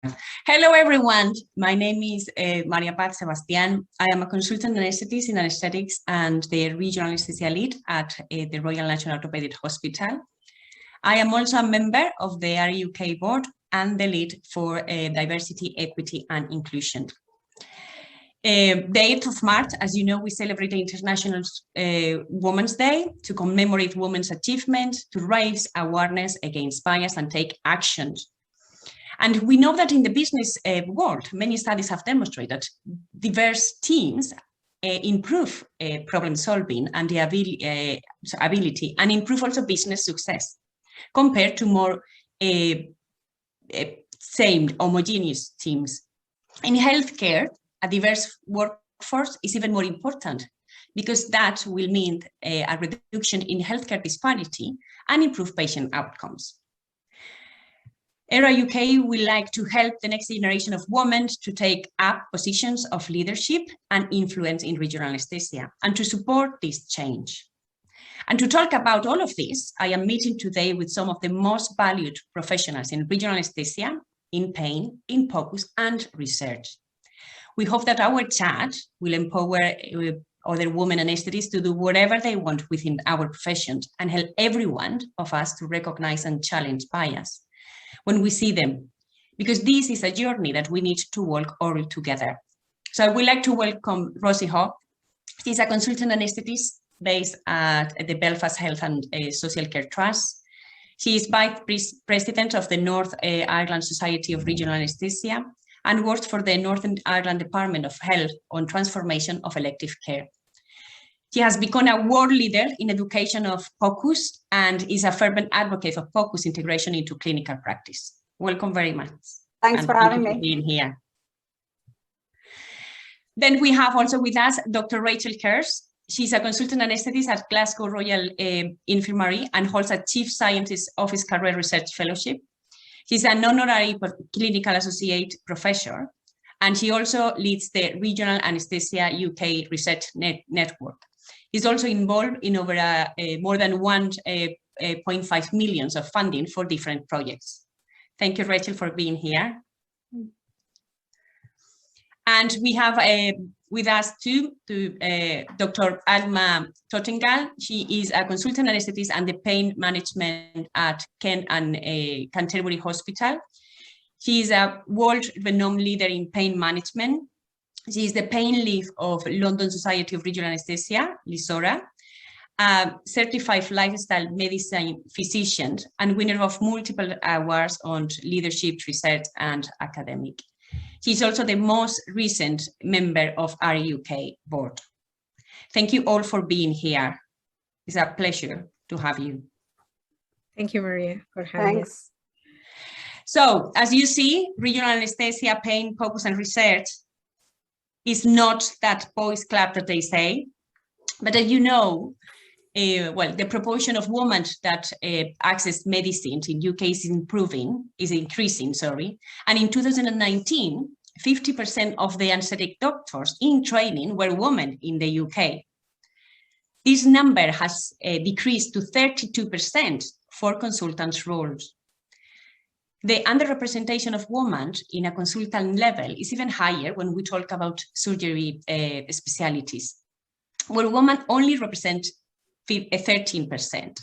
Hello, everyone. My name is Maria Paz Sebastián. I am a consultant anesthetist in anesthetics and the regional anesthesia lead at the Royal National Orthopaedic Hospital. I am also a member of the RA-UK board and the lead for diversity, equity, and inclusion. The 8th of March, as you know, we celebrate the International Women's Day to commemorate women's achievements, to raise awareness against bias and take action. And we know that in the business world, many studies have demonstrated diverse teams improve problem solving and the ability and improve also business success compared to more same homogeneous teams. In healthcare, a diverse workforce is even more important because that will mean a reduction in healthcare disparity and improve patient outcomes. RA-UK would like to help the next generation of women to take up positions of leadership and influence in regional anesthesia and to support this change. And to talk about all of this, I am meeting today with some of the most valued professionals in regional anesthesia, in pain, in POCUS, and research. We hope that our chat will empower other women anesthetists to do whatever they want within our profession and help every one of us to recognize and challenge bias when we see them, because this is a journey that we need to walk all together. So I would like to welcome Rosie Hogg. She's a consultant anesthetist based at the Belfast Health and Social Care Trust. She is Vice President of the North Ireland Society of Regional Anesthesia and works for the Northern Ireland Department of Health on transformation of elective care. She has become a world leader in education of POCUS and is a fervent advocate of POCUS integration into clinical practice. Welcome very much. Thanks for having me. Being here. Then we have also with us Dr. Rachel Kerrs. She's a consultant anesthetist at Glasgow Royal Infirmary and holds a Chief Scientist Office Career Research Fellowship. She's an honorary clinical associate professor, and she also leads the Regional Anesthesia UK Research Network. He's also involved in over more than 1.5 million of funding for different projects. Thank you, Rachel, for being here. And we have with us too Dr. Alma Tottengal. She is a consultant anesthetist and the pain management at Kent and Canterbury Hospital. She is a world-renowned leader in pain management. She is the pain lead of London Society of Regional Anesthesia, ISURA, certified lifestyle medicine physician and winner of multiple awards on leadership, research, and academic. She's also the most recent member of RA-UK board. Thank you all for being here. It's a pleasure to have you. Thank you, Maria, for having us. So, as you see, regional anesthesia, pain, POCUS, and research is not that boys' club that they say, but as you know, well, the proportion of women that access medicine in UK is increasing, and in 2019, 50% of the anesthetic doctors in training were women in the UK. This number has decreased to 32% for consultants' roles. The underrepresentation of women in a consultant level is even higher when we talk about surgery specialties, where women only represent 13%.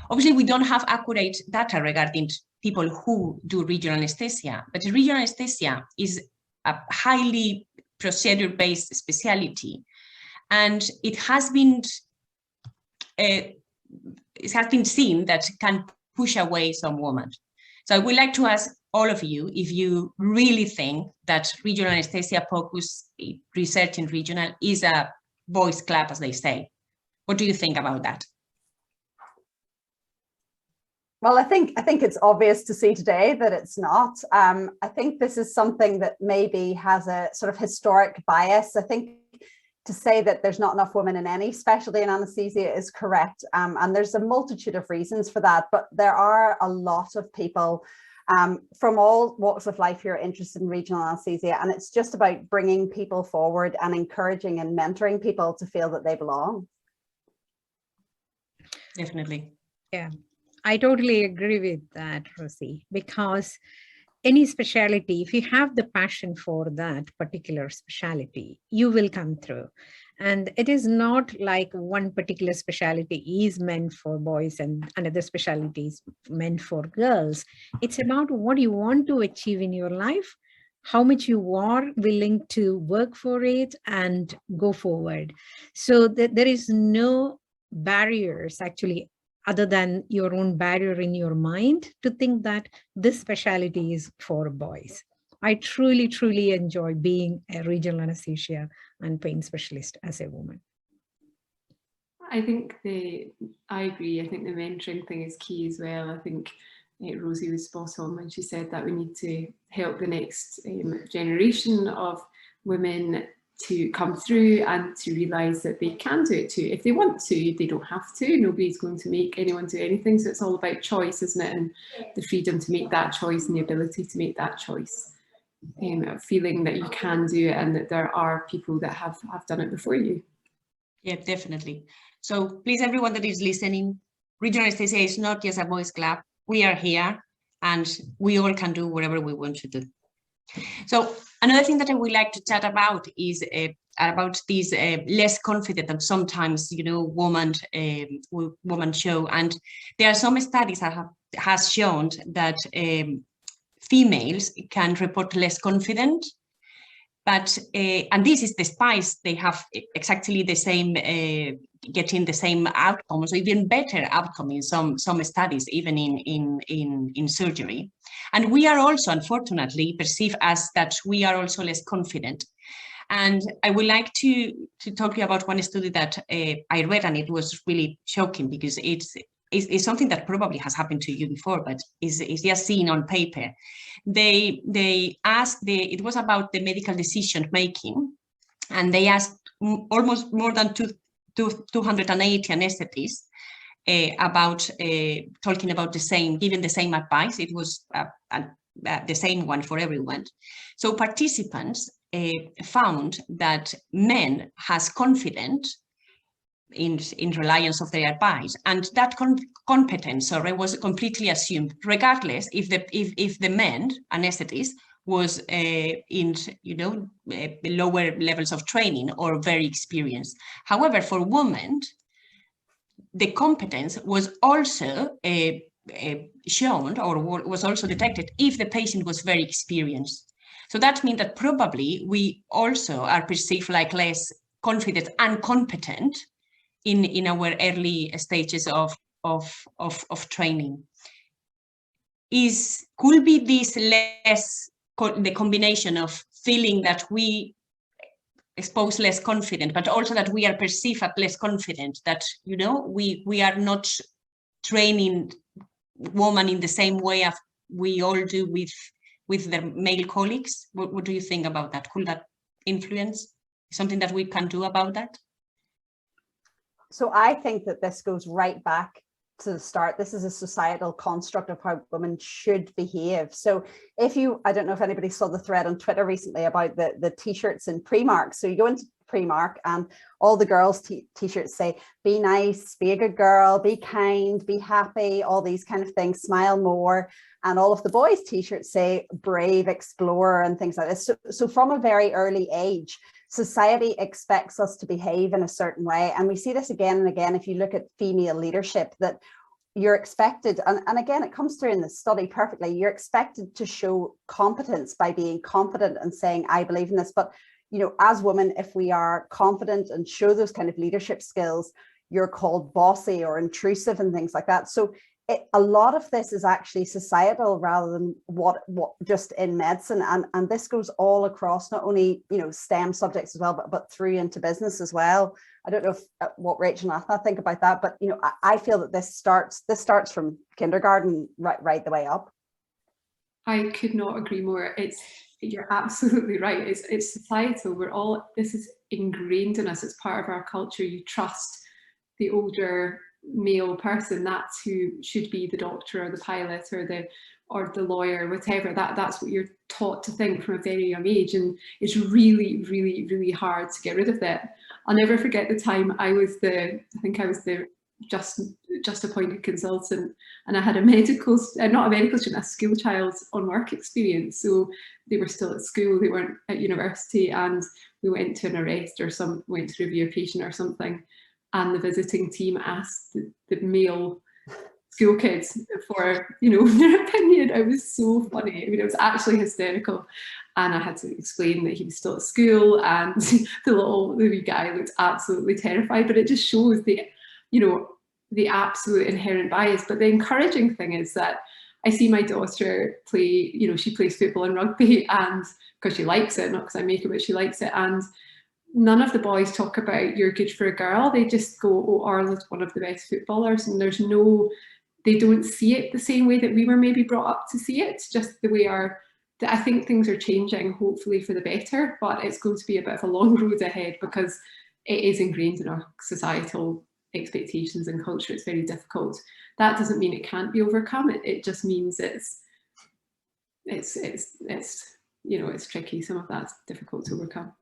Obviously, we don't have accurate data regarding people who do regional anesthesia, but regional anesthesia is a highly procedure-based specialty, and it has been seen that can push away some women. So I would like to ask all of you if you really think that regional anesthesia POCUS research in regional is a boys' club, as they say. What do you think about that? Well, I think it's obvious to see today that it's not. I think this is something that maybe has a sort of historic bias. I think to say that there's not enough women in any specialty in anaesthesia is correct. And there's a multitude of reasons for that, but there are a lot of people from all walks of life who are interested in regional anaesthesia. And it's just about bringing people forward and encouraging and mentoring people to feel that they belong. Definitely. Yeah, I totally agree with that, Rosie, because any specialty, if you have the passion for that particular specialty, you will come through. And it is not like one particular specialty is meant for boys and another specialty is meant for girls. It's about what you want to achieve in your life, how much you are willing to work for it and go forward. So there is no barriers actually, other than your own barrier in your mind to think that this specialty is for boys. I truly, truly enjoy being a regional anesthesia and pain specialist as a woman. I think I agree. I think the mentoring thing is key as well. I think Rosie was spot on when she said that we need to help the next generation of women to come through and to realise that they can do it too. If they want to, they don't have to. Nobody's going to make anyone do anything. So it's all about choice, isn't it? And the freedom to make that choice and the ability to make that choice. Feeling that you can do it and that there are people that have done it before you. Yeah, definitely. So please, everyone that is listening, regional anesthesia is not just a boys club. We are here and we all can do whatever we want to do. So another thing that I would like to chat about is about this less confident that sometimes, you know, women show. And there are some studies that has shown that females can report less confident, but and this is despite they have exactly the same getting the same outcomes, or even better outcome in some studies, even in surgery. And we are also, unfortunately, perceived as that we are also less confident. And I would like to talk to you about one study that I read, and it was really shocking because it's something that probably has happened to you before, but is just seen on paper. They asked, it was about the medical decision making, and they asked almost more than 280 anaesthetists about talking about the same, giving the same advice. It was the same one for everyone. So participants found that men has confidence in reliance of their advice, and that competence was completely assumed, regardless if the men anesthetists was in lower levels of training or very experienced. However, for women, the competence was also shown, or was also detected, if the patient was very experienced. So that means that probably we also are perceived like less confident and competent in our early stages of training. Could be this less, the combination of feeling that we expose less confident, but also that we are perceived as less confident, that, you know, we are not training women in the same way as we all do with their male colleagues. What do you think about that? Could that influence something that we can do about that? So I think that this goes right back to the start. This is a societal construct of how women should behave. So if you, I don't know if anybody saw the thread on Twitter recently about the t-shirts in Primark. So you go into Primark and all the girls t-shirts say, be nice, be a good girl, be kind, be happy, all these kind of things, smile more. And all of the boys t-shirts say brave, explorer, and things like this. So from a very early age, society expects us to behave in a certain way. And we see this again and again if you look at female leadership, that you're expected, and again, it comes through in the study perfectly, you're expected to show competence by being confident and saying, I believe in this. But, you know, as women, if we are confident and show those kind of leadership skills, you're called bossy or intrusive and things like that. So a lot of this is actually societal rather than what just in medicine, and this goes all across not only, you know, STEM subjects as well, but through into business as well. I don't know what Rachel and Athna think about that, but, you know, I feel that this starts from kindergarten right the way up. I could not agree more. You're absolutely right. It's societal. This is ingrained in us. It's part of our culture. You trust the older male person. That's who should be the doctor or the pilot or the lawyer, whatever. That's what you're taught to think from a very young age, and it's really, really, really hard to get rid of that. I'll never forget the time I think I was the just just appointed consultant, and I had a medical, not a medical student, a school child on work experience. So they were still at school, they weren't at university, and we went to an arrest or went to review a patient or something, and the visiting team asked the male school kids for, you know, their opinion. It was so funny. I mean, it was actually hysterical. And I had to explain that he was still at school, and the wee guy looked absolutely terrified. But it just shows the, you know, the absolute inherent bias. But the encouraging thing is that I see my daughter play, you know, she plays football and rugby, and because she likes it, not because I make it, but she likes it. And none of the boys talk about you're good for a girl. They just go, oh, Arla's one of the best footballers. And there's no, they don't see it the same way that we were maybe brought up to see it. Just the way I think things are changing, hopefully for the better, but it's going to be a bit of a long road ahead because it is ingrained in our societal expectations and culture. It's very difficult. That doesn't mean it can't be overcome. It just means it's you know, it's tricky. Some of that's difficult to overcome.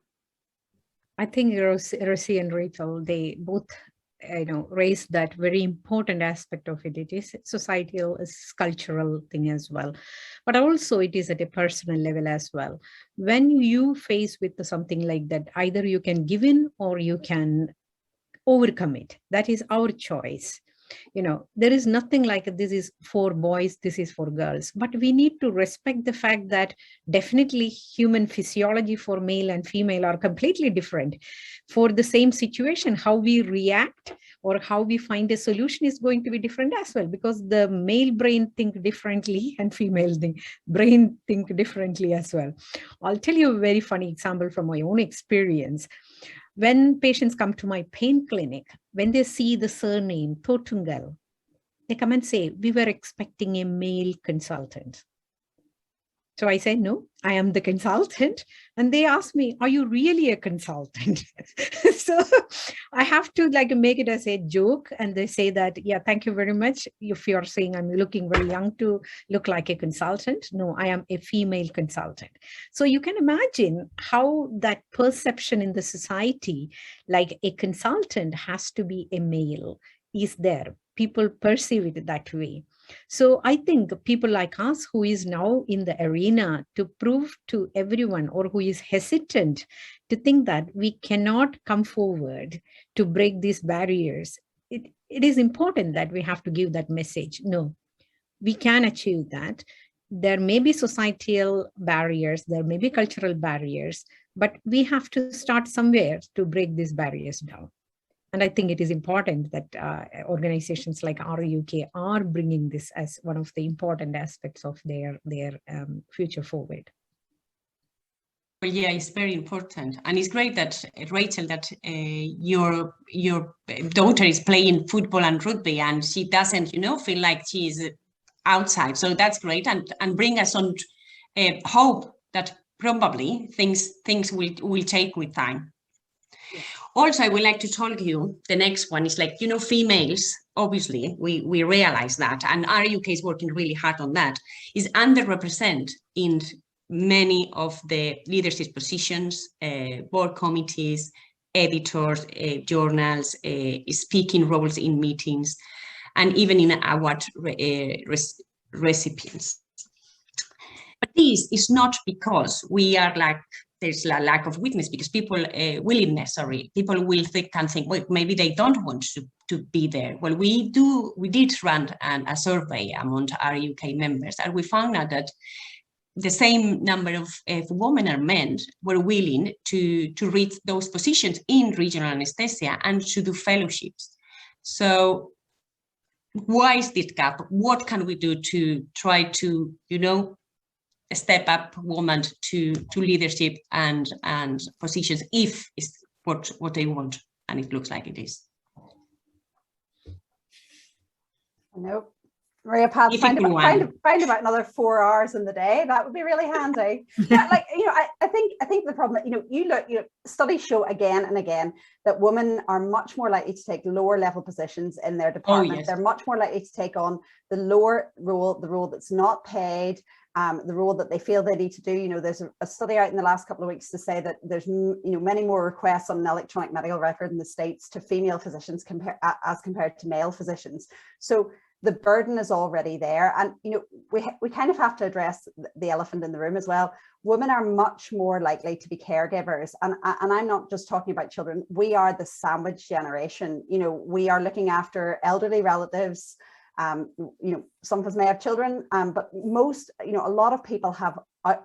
I think Rosie and Rachel, they both, you know, raise that very important aspect of it. It is societal, it's cultural thing as well, but also it is at a personal level as well. When you face with something like that, either you can give in or you can overcome it. That is our choice. You know, there is nothing like this is for boys, this is for girls, but we need to respect the fact that definitely human physiology for male and female are completely different. For the same situation, how we react or how we find a solution is going to be different as well, because the male brain think differently and female brain think differently as well. I'll tell you a very funny example from my own experience. When patients come to my pain clinic, when they see the surname Totungal, they come and say, we were expecting a male consultant. So I say, no, I am the consultant. And they ask me, are you really a consultant? So I have to like make it as a joke. And they say that, yeah, thank you very much. If you're saying I'm looking very young to look like a consultant. No, I am a female consultant. So you can imagine how that perception in the society, like a consultant has to be a male, is there. People perceive it that way. So I think people like us who is now in the arena to prove to everyone, or who is hesitant to think that we cannot come forward to break these barriers, it is important that we have to give that message. No, we can achieve that. There may be societal barriers, there may be cultural barriers, but we have to start somewhere to break these barriers down. And I think it is important that organizations like RA-UK are bringing this as one of the important aspects of their future forward. Well, yeah, it's very important. And it's great that, Rachel, that your daughter is playing football and rugby and she doesn't, you know, feel like she is outside. So that's great, and bring us on hope that probably things will take with time. Yeah. Also, I would like to tell you, the next one is like, you know, females, obviously, we realize that, and RA-UK is working really hard on that, is underrepresented in many of the leadership positions, board committees, editors, journals, speaking roles in meetings, and even in award recipients. But this is not because we are like, there's a lack of witness, because people people will think, well, maybe they don't want to be there. Well, we did run a survey among RA-UK members, and we found out that the same number of women and men were willing to reach those positions in regional anesthesia and to do fellowships. So why is this gap? What can we do to try to, you know, step up women to leadership and positions, if it's what they want, and it looks like it is? Nope. Maria, Pat, find about another 4 hours in the day. That would be really handy. Yeah, like, you know, I think the problem that, you know, studies show again and again that women are much more likely to take lower level positions in their department. Oh, yes. They're much more likely to take on the lower role, the role that's not paid, the role that they feel they need to do. You know, there's a study out in the last couple of weeks to say that there's, you know, many more requests on an electronic medical record in the States to female physicians as compared to male physicians. So the burden is already there. And, you know, we kind of have to address the elephant in the room as well. Women are much more likely to be caregivers. And I'm not just talking about children. We are the sandwich generation. You know, we are looking after elderly relatives. You know, some of us may have children, but most, you know, a lot of people have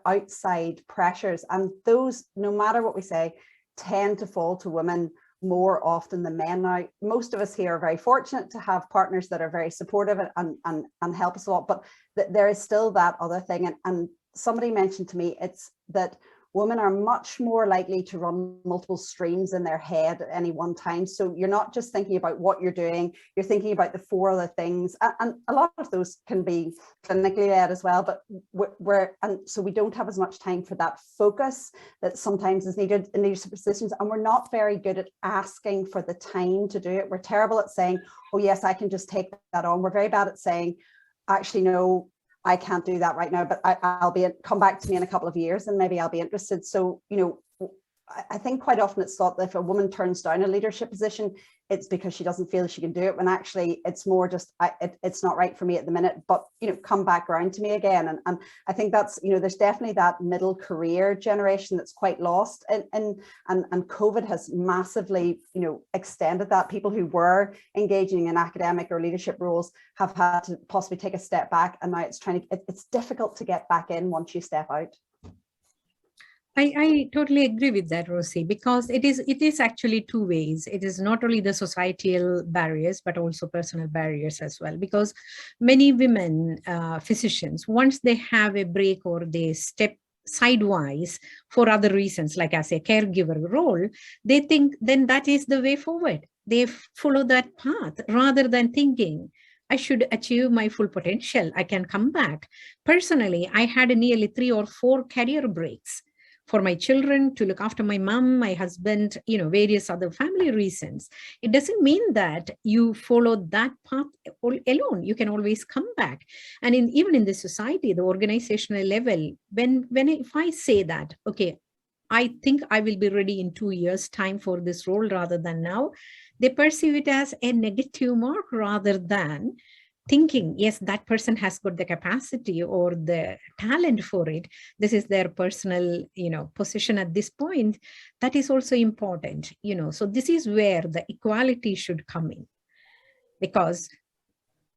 outside pressures, and those, no matter what we say, tend to fall to women more often than men. Now, most of us here are very fortunate to have partners that are very supportive and help us a lot, but there is still that other thing. And somebody mentioned to me, it's that women are much more likely to run multiple streams in their head at any one time. So you're not just thinking about what you're doing, you're thinking about the 4 other things. And a lot of those can be clinically led as well, but so we don't have as much time for that focus that sometimes is needed in leadership positions. And we're not very good at asking for the time to do it. We're terrible at saying, oh yes, I can just take that on. We're very bad at saying, actually, no, I can't do that right now, but come back to me in a couple of years and maybe I'll be interested. So, you know, I think quite often it's thought that if a woman turns down a leadership position, it's because she doesn't feel she can do it, when actually it's more just, it's not right for me at the minute, but, you know, come back around to me again. And I think that's, you know, there's definitely that middle career generation that's quite lost. And COVID has massively, you know, extended that. People who were engaging in academic or leadership roles have had to possibly take a step back. And now it's difficult to get back in once you step out. I totally agree with that, Rosie, because it is actually 2 ways. It is not only the societal barriers, but also personal barriers as well. Because many women physicians, once they have a break or they step sidewise for other reasons, like as a caregiver role, they think then that is the way forward. They follow that path rather than thinking, I should achieve my full potential. I can come back. Personally, I had nearly 3 or 4 career breaks for my children, to look after my mom, my husband, you know, various other family reasons. It doesn't mean that you follow that path alone. You can always come back. And even in the society, the organizational level, if I say that, okay, I think I will be ready in 2 years' time for this role rather than now, they perceive it as a negative mark rather than thinking, yes, that person has got the capacity or the talent for it. This is their personal, you know, position at this point. That is also important, you know. So this is where the equality should come in, because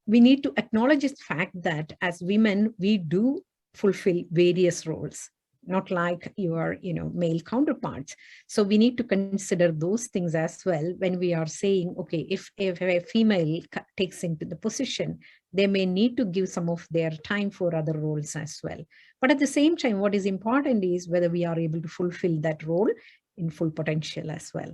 we need to acknowledge the fact that as women, we do fulfill various roles, not like your, you know, male counterparts. So we need to consider those things as well when we are saying, okay, if a female takes into the position, they may need to give some of their time for other roles as well. But at the same time, what is important is whether we are able to fulfill that role in full potential as well.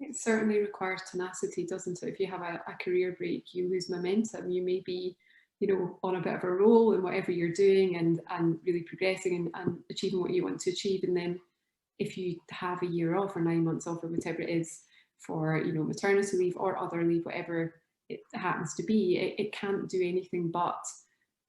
It certainly requires tenacity, doesn't it? If you have a career break, you lose momentum. You may be, you know, on a bit of a roll in whatever you're doing and really progressing and achieving what you want to achieve. And then if you have a year off or 9 months off or whatever it is for, you know, maternity leave or other leave, whatever it happens to be, it can't do anything but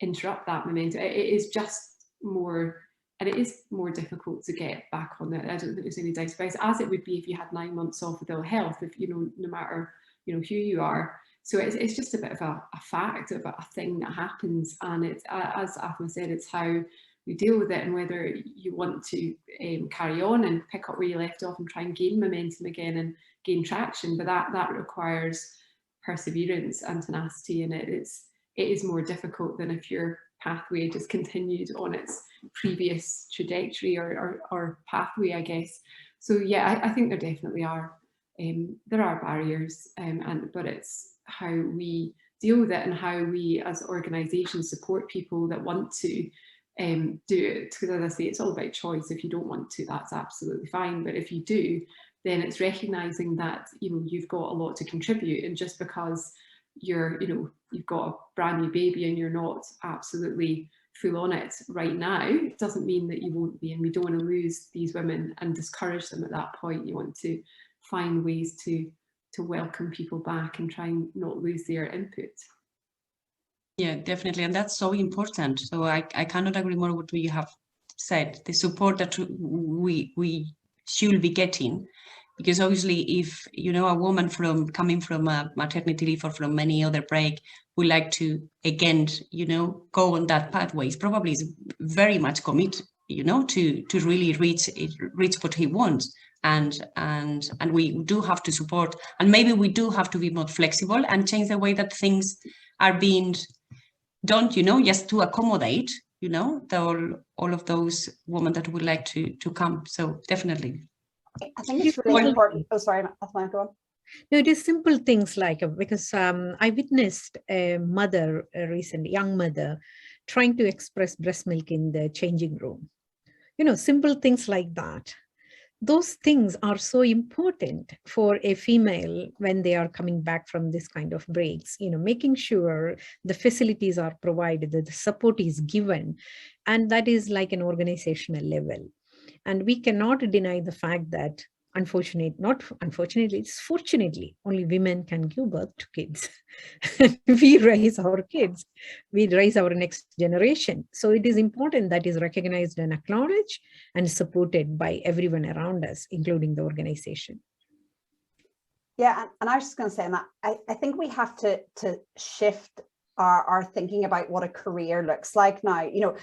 interrupt that momentum. It is just more, and it is more difficult to get back on it. I don't think there's any doubt about it, as it would be if you had 9 months off with ill health, if, you know, no matter, you know, who you are. So it's just a bit of a fact, of a thing that happens, and it's, as Athma said, it's how you deal with it and whether you want to carry on and pick up where you left off and try and gain momentum again and gain traction. But that requires perseverance and tenacity, and it is more difficult than if your pathway just continued on its previous trajectory or pathway, I guess. So yeah, I think there definitely are barriers, but it's how we deal with it and how we as organisations support people that want to do it. Because as I say, it's all about choice. If you don't want to, that's absolutely fine. But if you do, then it's recognising that, you know, you've got a lot to contribute, and just because you're, you know, you've got a brand new baby and you're not absolutely full on it right now, it doesn't mean that you won't be. And we don't want to lose these women and discourage them at that point. You want to find ways to welcome people back and try and not lose their input. Yeah, definitely. And that's so important. So I cannot agree more with what you have said, the support that we should be getting. Because obviously, if, you know, a woman coming from a maternity leave or from any other break would like to, again, you know, go on that pathway, probably is very much committed, you know, to really reach what he wants. And we do have to support, and maybe we do have to be more flexible and change the way that things are being done, you know, just to accommodate, you know, all of those women that would like to come. So definitely. I think it's really important. Oh, sorry, Athmai, go on. No, it is simple things like, because I witnessed a mother, a recent young mother, trying to express breast milk in the changing room. You know, simple things like that. Those things are so important for a female when they are coming back from this kind of breaks, you know, making sure the facilities are provided, that the support is given, and that is like an organizational level. And we cannot deny the fact that it's fortunately, only women can give birth to kids. We raise our kids, we raise our next generation. So it is important that is recognized and acknowledged and supported by everyone around us, including the organization. Yeah, and I was just going to say, Matt, I think we have to shift our thinking about what a career looks like now. You know,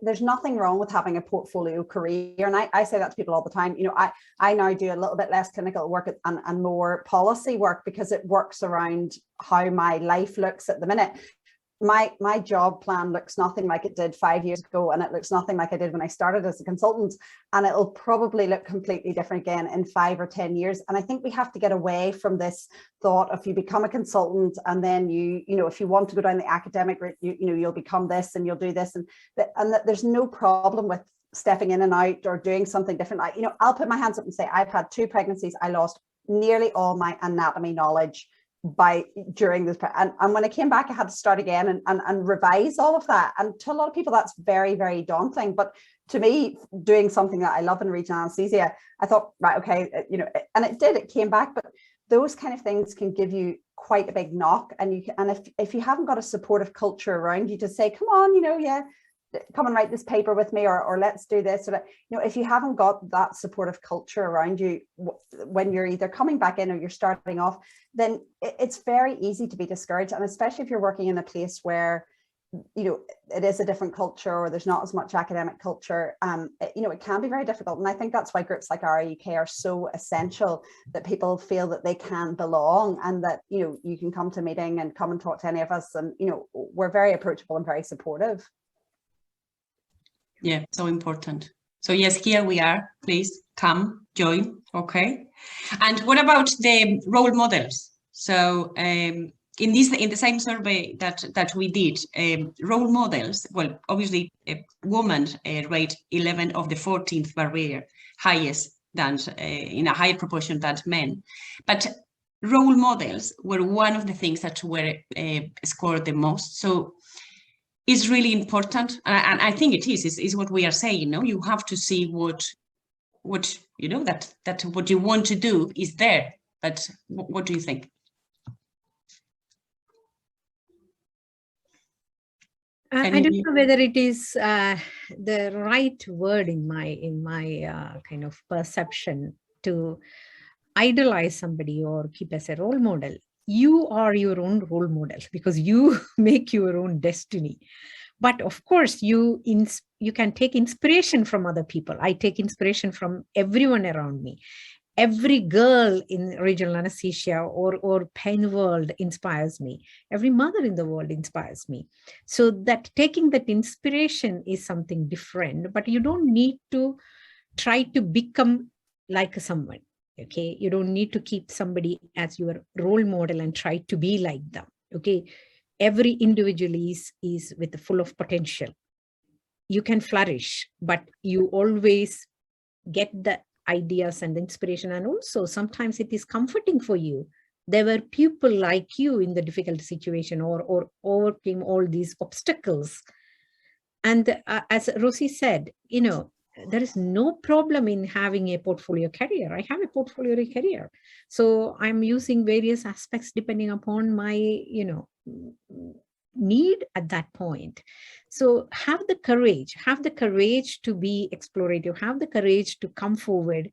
there's nothing wrong with having a portfolio career, and I say that to people all the time. You know, I now do a little bit less clinical work and more policy work because it works around how my life looks at the minute. My job plan looks nothing like it did 5 years ago, and it looks nothing like I did when I started as a consultant, and it'll probably look completely different again in 5 or 10 years. And I think we have to get away from this thought of you become a consultant and then you know, if you want to go down the academic route, you know, you'll become this and you'll do this, and that there's no problem with stepping in and out or doing something different. You know, I'll put my hands up and say I've had 2 pregnancies. I lost nearly all my anatomy knowledge during this, and when I came back I had to start again and revise all of that, and to a lot of people that's very, very daunting. But to me, doing something that I love in regional anesthesia, I thought, right, okay, you know, and it came back. But those kind of things can give you quite a big knock, and if you haven't got a supportive culture around you to say, come on, you know, yeah, come and write this paper with me, or let's do this, or that, you know, if you haven't got that supportive culture around you when you're either coming back in or you're starting off, then it's very easy to be discouraged. And especially if you're working in a place where, you know, it is a different culture or there's not as much academic culture, you know, it can be very difficult. And I think that's why groups like RA-UK are so essential, that people feel that they can belong, and that, you know, you can come to a meeting and come and talk to any of us, and, you know, we're very approachable and very supportive. Yeah, so important. So yes, here we are. Please come, join. Okay. And what about the role models? So in the same survey that we did, role models. Well, obviously, women rate 11 of the 14th barrier, highest than in a higher proportion than men, but role models were one of the things that were scored the most. So is really important, and I think it is what we are saying. No, you have to see what you know, that what you want to do is there. But what do you think? I don't know whether it is the right word in my kind of perception to idolize somebody or keep as a role model. You are your own role model because you make your own destiny. But of course, you can take inspiration from other people. I take inspiration from everyone around me. Every girl in regional anesthesia or pain world inspires me. Every mother in the world inspires me. So that taking that inspiration is something different, but you don't need to try to become like someone. Okay, you don't need to keep somebody as your role model and try to be like them. Okay, every individual is with full of potential. You can flourish, but you always get the ideas and the inspiration, and also sometimes it is comforting for you. There were people like you in the difficult situation or overcame all these obstacles. And as Rosie said, you know, there is no problem in having a portfolio career. I have a portfolio career. So I'm using various aspects depending upon my, you know, need at that point. So have the courage to be explorative, have the courage to come forward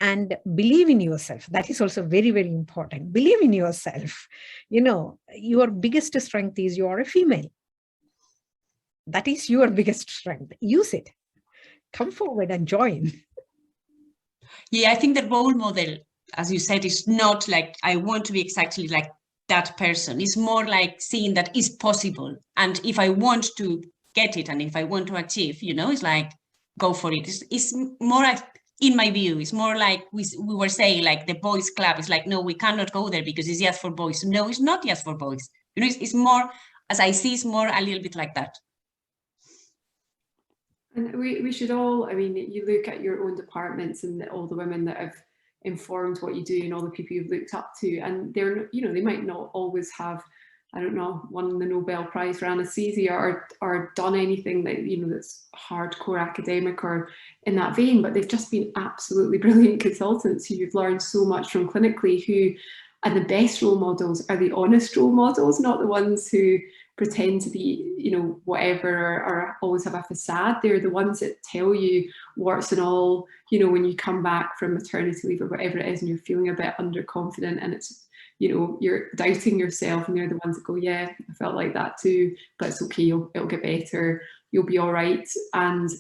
and believe in yourself. That is also very, very important. Believe in yourself. Your biggest strength is you are a female. That is your biggest strength. Use it. Come forward and join. Yeah, I think the role model, as you said, is not like, I want to be exactly like that person. It's more like seeing that it's possible. And if I want to get it and if I want to achieve, it's like, go for it. It's more like, in my view, it's more like we were saying, like the boys club is like, no, we cannot go there because it's just for boys. No, it's not just for boys. It's more, as I see, it's more a little bit like that. And we should all, I mean, you look at your own departments and all the women that have informed what you do and all the people you've looked up to, and they're, they might not always have, I don't know, won the Nobel Prize for anaesthesia or done anything that, that's hardcore academic or in that vein, but they've just been absolutely brilliant consultants who you've learned so much from clinically, and the best role models are the honest role models, not the ones who pretend to be, whatever, or always have a facade. They're the ones that tell you warts and all, when you come back from maternity leave or whatever it is and you're feeling a bit underconfident and it's, you're doubting yourself, and they're the ones that go, yeah, I felt like that too, but it's okay, it'll get better, you'll be all right. And,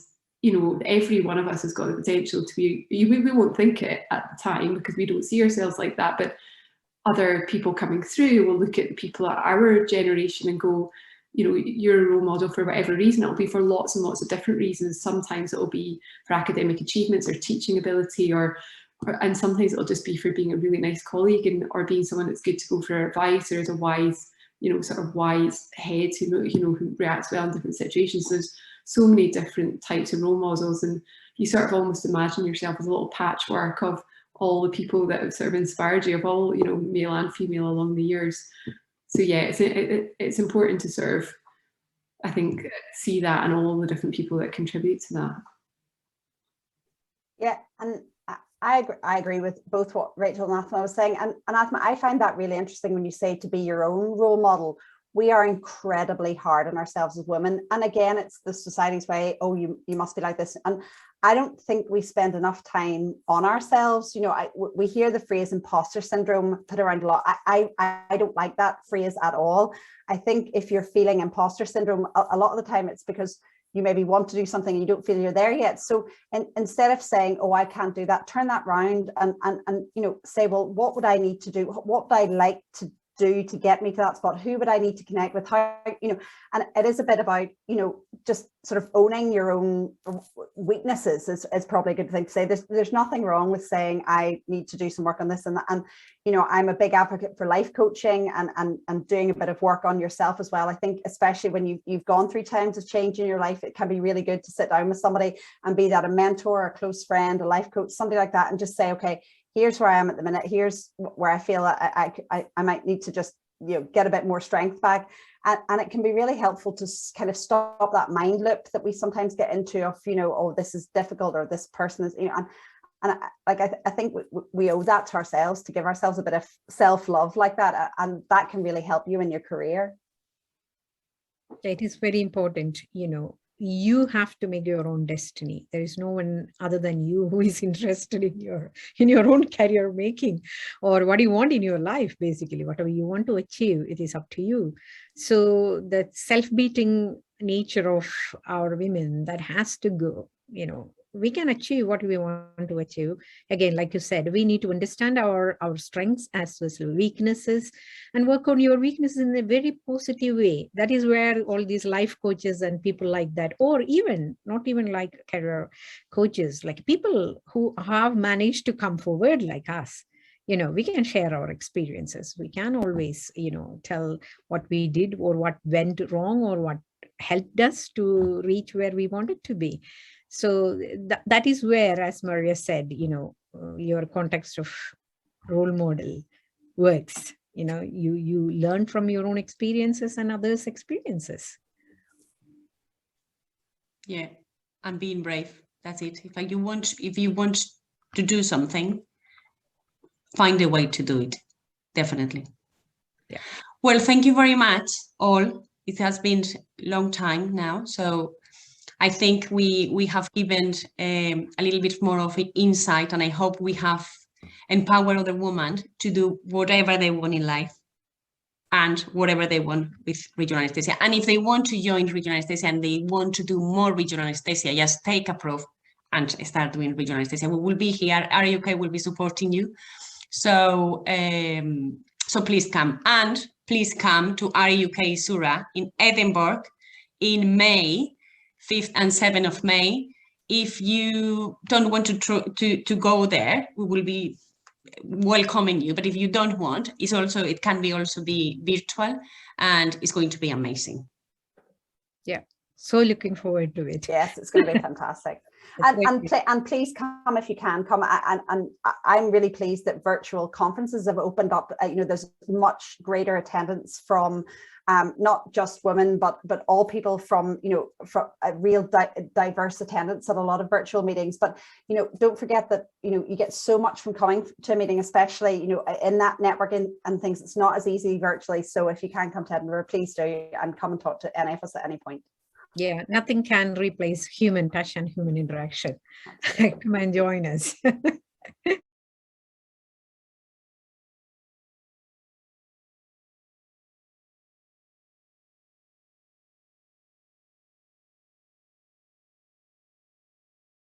every one of us has got the potential to be, we won't think it at the time because we don't see ourselves like that, but other people coming through will look at the people at our generation and go, you're a role model for whatever reason. It'll be for lots and lots of different reasons. Sometimes it'll be for academic achievements or teaching ability, and sometimes it'll just be for being a really nice colleague or being someone that's good to go for advice, or as a wise, sort of wise head who reacts well in different situations. There's so many different types of role models, and you sort of almost imagine yourself as a little patchwork of all the people that have sort of inspired you, of all, male and female along the years. So yeah, it's important to sort of, I think, see that and all the different people that contribute to that. Yeah, and I agree with both what Rachel and Athma was saying. And Athma, I find that really interesting when you say to be your own role model. We are incredibly hard on ourselves as women. And again, it's the society's way, oh, you must be like this. And I don't think we spend enough time on ourselves. We hear the phrase imposter syndrome put around a lot. I don't like that phrase at all. I think if you're feeling imposter syndrome, a lot of the time it's because you maybe want to do something and you don't feel you're there yet. So instead of saying, oh, I can't do that, turn that round and say, well, what would I need to do? What would I like to do to get me to that spot? Who would I need to connect with? How, and it is a bit about, just sort of owning your own weaknesses is probably a good thing to say. There's nothing wrong with saying, I need to do some work on this and that. And, I'm a big advocate for life coaching and doing a bit of work on yourself as well. I think especially when you've gone through times of change in your life, it can be really good to sit down with somebody and be that a mentor, a close friend, a life coach, somebody like that, and just say, okay, here's where I am at the minute. Here's where I feel I might need to just, get a bit more strength back. And it can be really helpful to kind of stop that mind loop that we sometimes get into of, oh, this is difficult, or this person is, and I think we owe that to ourselves, to give ourselves a bit of self-love like that. And that can really help you in your career. It is very important, you have to make your own destiny. There is no one other than you who is interested in your own career making, or what you want in your life. Basically, whatever you want to achieve, it is up to you. So the self-beating nature of our women, that has to go. We can achieve what we want to achieve. Again, like you said, we need to understand our strengths as well as weaknesses, and work on your weaknesses in a very positive way. That is where all these life coaches and people like that, or even not even like career coaches, like people who have managed to come forward like us, we can share our experiences. We can always, tell what we did or what went wrong or what helped us to reach where we wanted to be. So that is where, as Maria said, your context of role model works. You learn from your own experiences and others' experiences. Yeah, and being brave. That's it. If you want to do something, find a way to do it. Definitely. Yeah. Well, thank you very much, all. It has been a long time now, so I think we have given a little bit more of insight, and I hope we have empowered other women to do whatever they want in life and whatever they want with regional anesthesia. And if they want to join regional anesthesia and they want to do more regional anesthesia, just take a proof and start doing regional anesthesia. We will be here. RA-UK will be supporting you. So, so please come, and please come to RA-UK ISURA in Edinburgh in May, 5th and 7th of May. If you don't want to go there, we will be welcoming you. But if you don't want, it can also be virtual, and it's going to be amazing. Yeah, so looking forward to it. Yes, it's going to be fantastic. And please come if you can come. And I'm really pleased that virtual conferences have opened up. You know, there's much greater attendance from not just women, but all people from, you know, from a real diverse attendance at a lot of virtual meetings. But, you know, don't forget that, you know, you get so much from coming to a meeting, especially, you know, in that networking and things. It's not as easy virtually. So if you can come to Edinburgh, please do, and come and talk to any of us at any point. Yeah, nothing can replace human touch and human interaction. Come and join us.